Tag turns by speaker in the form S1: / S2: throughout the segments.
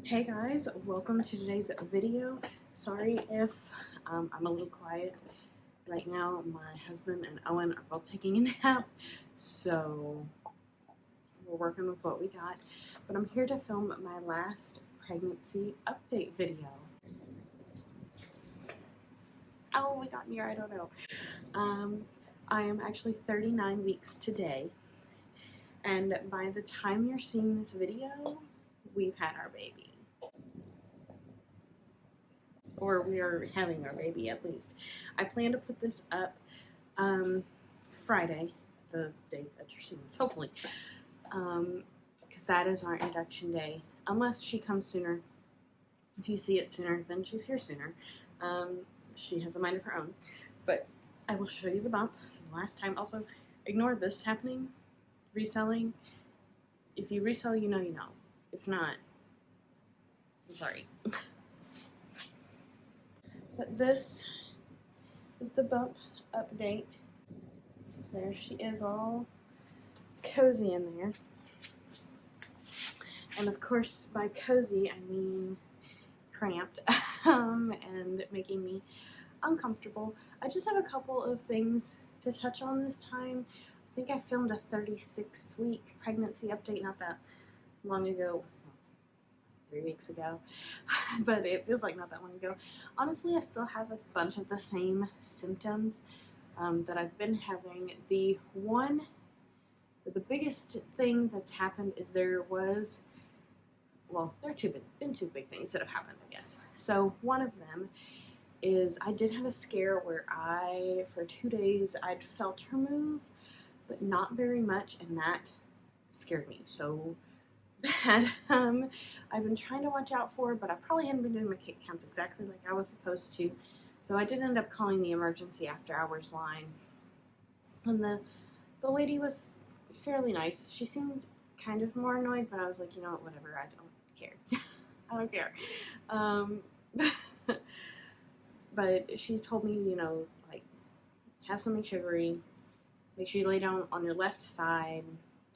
S1: Hey guys, welcome to today's video. Sorry if I'm a little quiet right now. My husband and Owen are both taking a nap, so we're working with what we got. But I'm here to film my last pregnancy update video. How we got here, I don't know. I am actually 39 weeks today, and by the time you're seeing this video, we've had our baby. Or we are having our baby at least. I plan to put this up Friday, the day that you're seeing this, hopefully, because that is our induction day, unless she comes sooner. If you see it sooner, then she's here sooner. She has a mind of her own, but I will show you the bump from the last time. Also, ignore this happening, reselling. If you resell, you know you know. If not, I'm sorry. But this is the bump update. There she is, all cozy in there. And of course, by cozy, I mean cramped and making me uncomfortable. I just have a couple of things to touch on this time. I think I filmed a 36-week pregnancy update not that long ago. 3 weeks ago, but it feels like not that long ago. Honestly, I still have a bunch of the same symptoms that I've been having. The biggest thing that's happened is there have been two big things that have happened, I guess. So one of them is I did have a scare where for 2 days, I'd felt her move, but not very much, and that scared me so bad. I've been trying to watch out for, but I probably haven't been doing my kick counts exactly like I was supposed to. So I did end up calling the emergency after hours line. And the lady was fairly nice. She seemed kind of more annoyed, but I was like, you know what, whatever, I don't care. I don't care. But she told me, like, have something sugary, make sure you lay down on your left side,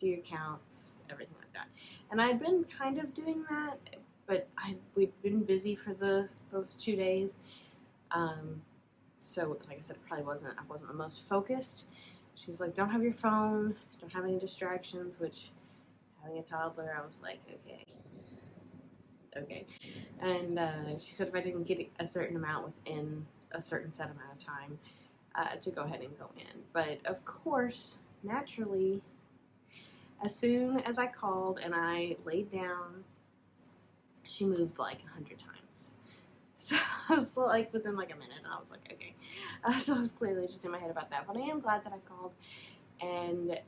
S1: do your counts, everything like that. And I had been kind of doing that, but we'd been busy for those 2 days. So like I said, I wasn't the most focused. She was like, don't have your phone, don't have any distractions, which having a toddler, I was like, okay. And she said if I didn't get a certain amount within a certain set amount of time, to go ahead and go in. But of course, naturally, as soon as I called and I laid down, she moved like 100 times. So I was like within like a minute, and I was like, okay. So I was clearly just in my head about that. But I am glad that I called, and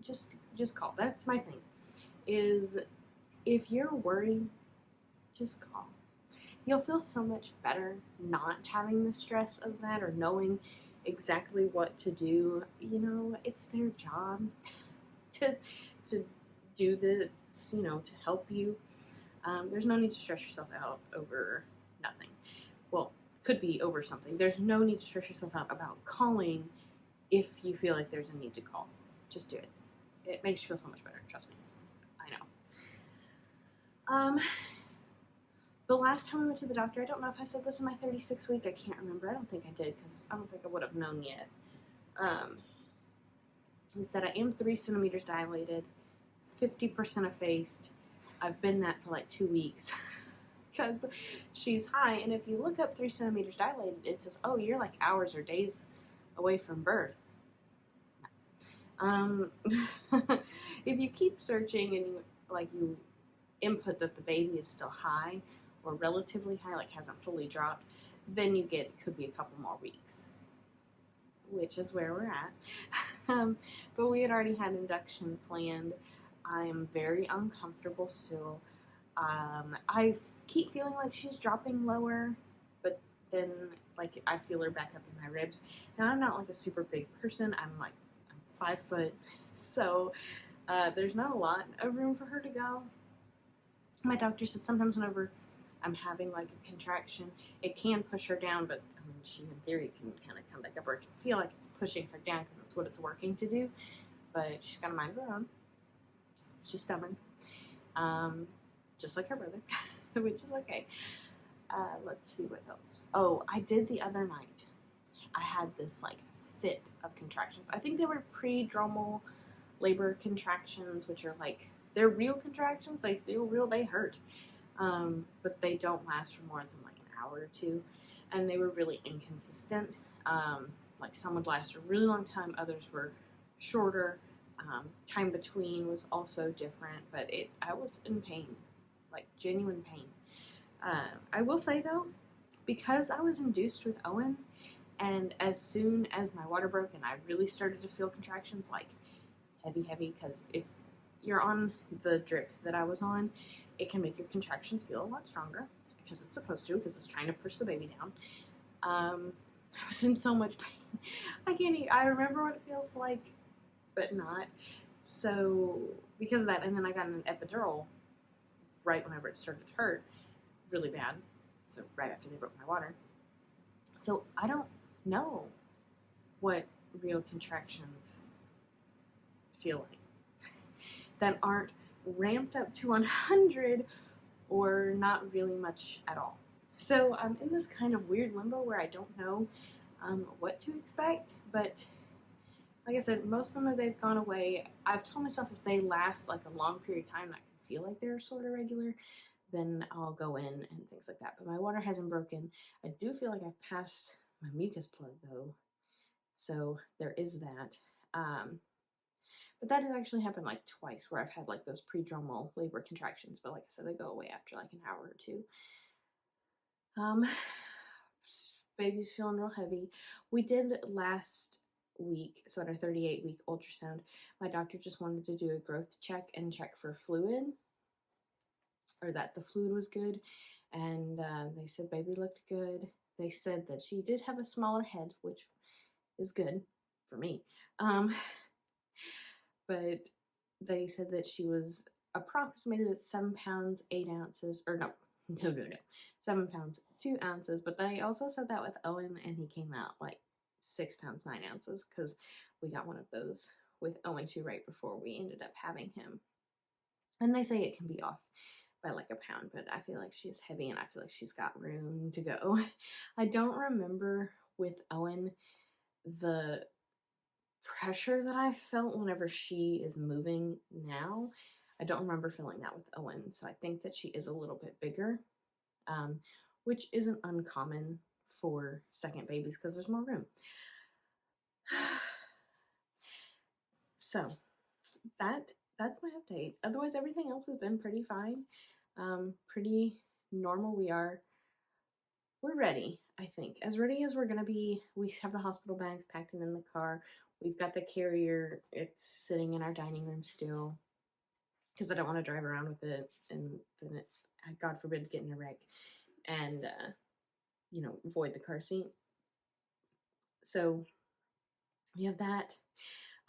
S1: just call. That's my thing. Is if you're worried, just call. You'll feel so much better not having the stress of that or knowing exactly what to do. It's their job to do this, to help you. There's no need to stress yourself out over nothing. Well, could be over something. There's no need to stress yourself out about calling if you feel like there's a need to call. Just do it. It makes you feel so much better, trust me. I know. The last time I went to the doctor, I don't know if I said this in my 36th week. I can't remember. I don't think I did, because I don't think I would have known yet. She said I am 3 centimeters dilated, 50% effaced. I've been that for like 2 weeks because she's high. And if you look up 3 centimeters dilated, it says, oh, you're like hours or days away from birth. If you keep searching and you input that the baby is still high or relatively high, like hasn't fully dropped, then it could be a couple more weeks, which is where we're at. But we had already had induction planned. I am very uncomfortable still. I keep feeling like she's dropping lower, but then I feel her back up in my ribs. Now I'm not like a super big person. I'm 5 foot, so there's not a lot of room for her to go. My doctor said sometimes whenever I'm having like a contraction, it can push her down, but she in theory can kind of come back up, or it can feel like it's pushing her down because it's what it's working to do. But she's got a mind of her own. She's stubborn. just like her brother, which is okay. Let's see what else. Oh, I did the other night. I had this like fit of contractions. I think they were pre-dromal labor contractions, which are like, they're real contractions. They feel real. They hurt, but they don't last for more than like an hour or two, and they were really inconsistent. Like some would last a really long time, others were shorter. Time between was also different, but I was in pain, like genuine pain. I will say though, because I was induced with Owen, and as soon as my water broke and I really started to feel contractions, like heavy, because if you're on the drip that I was on, it can make your contractions feel a lot stronger, because it's supposed to, because it's trying to push the baby down. I was in so much pain. I remember what it feels like, but not. So, because of that, and then I got an epidural right whenever it started to hurt really bad. So, right after they broke my water. So, I don't know what real contractions feel like that aren't ramped up to 100 or not really much at all. So I'm in this kind of weird limbo where I don't know what to expect, but like I said, most of them, they've gone away. I've told myself if they last like a long period of time, I can feel like they're sort of regular, then I'll go in and things like that. But my water hasn't broken. I do feel like I've passed my mucus plug though, so there is that. But that has actually happened like twice where I've had like those pre-dromal labor contractions, but like I said, they go away after like an hour or two. Baby's feeling real heavy. We did last week, so at our 38-week ultrasound, my doctor just wanted to do a growth check and check for fluid, or that the fluid was good, and they said baby looked good. They said that she did have a smaller head, which is good for me. But they said that she was approximated at 7 pounds 8 ounces, or no, 7 pounds 2 ounces. But they also said that with Owen, and he came out like 6 pounds 9 ounces, because we got one of those with Owen too right before we ended up having him. And they say it can be off by like a pound, but I feel like she's heavy and I feel like she's got room to go. I don't remember with Owen the pressure that I felt whenever she is moving now. I don't remember feeling that with Owen, so I think that she is a little bit bigger, which isn't uncommon for second babies because there's more room. So that's my update. Otherwise, everything else has been pretty fine, pretty normal. We're ready, I think. As ready as we're gonna be. We have the hospital bags packed in the car. We've got the carrier. It's sitting in our dining room still, because I don't want to drive around with it and then it, God forbid, get in a wreck and, void the car seat. So we have that.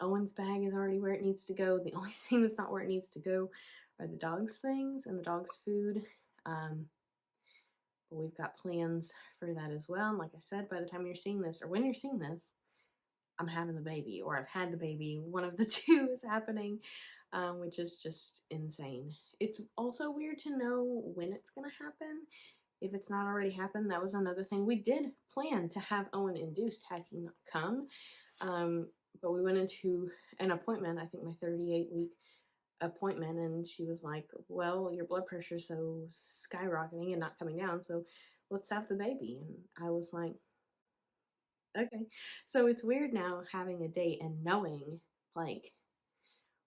S1: Owen's bag is already where it needs to go. The only thing that's not where it needs to go are the dog's things and the dog's food. But we've got plans for that as well. And like I said, by the time you're seeing this, or when you're seeing this, I'm having the baby, or I've had the baby. One of the two is happening, which is just insane. It's also weird to know when it's going to happen. If it's not already happened, that was another thing. We did plan to have Owen induced had he not come. But we went into an appointment, I think my 38-week appointment, and she was like, well, your blood pressure's so skyrocketing and not coming down, so let's have the baby. And I was like, okay. So it's weird now having a date and knowing, like,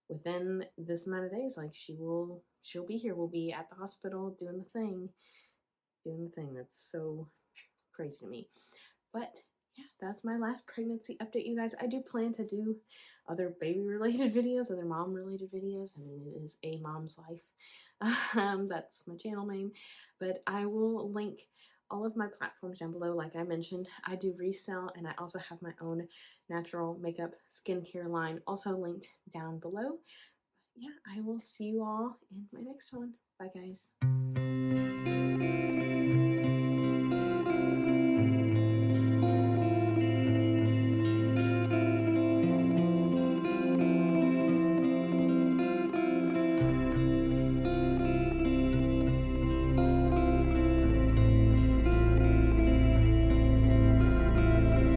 S1: within this amount of days, like, she'll be here. We'll be at the hospital doing the thing. That's so crazy to me. But yeah, that's my last pregnancy update, you guys. I do plan to do other baby related videos, other mom related videos. I mean, it is a mom's life. That's my channel name. But I will link all of my platforms down below. Like I mentioned, I do resell, and I also have my own natural makeup skincare line also linked down below. But yeah, I will see you all in my next one. Bye, guys.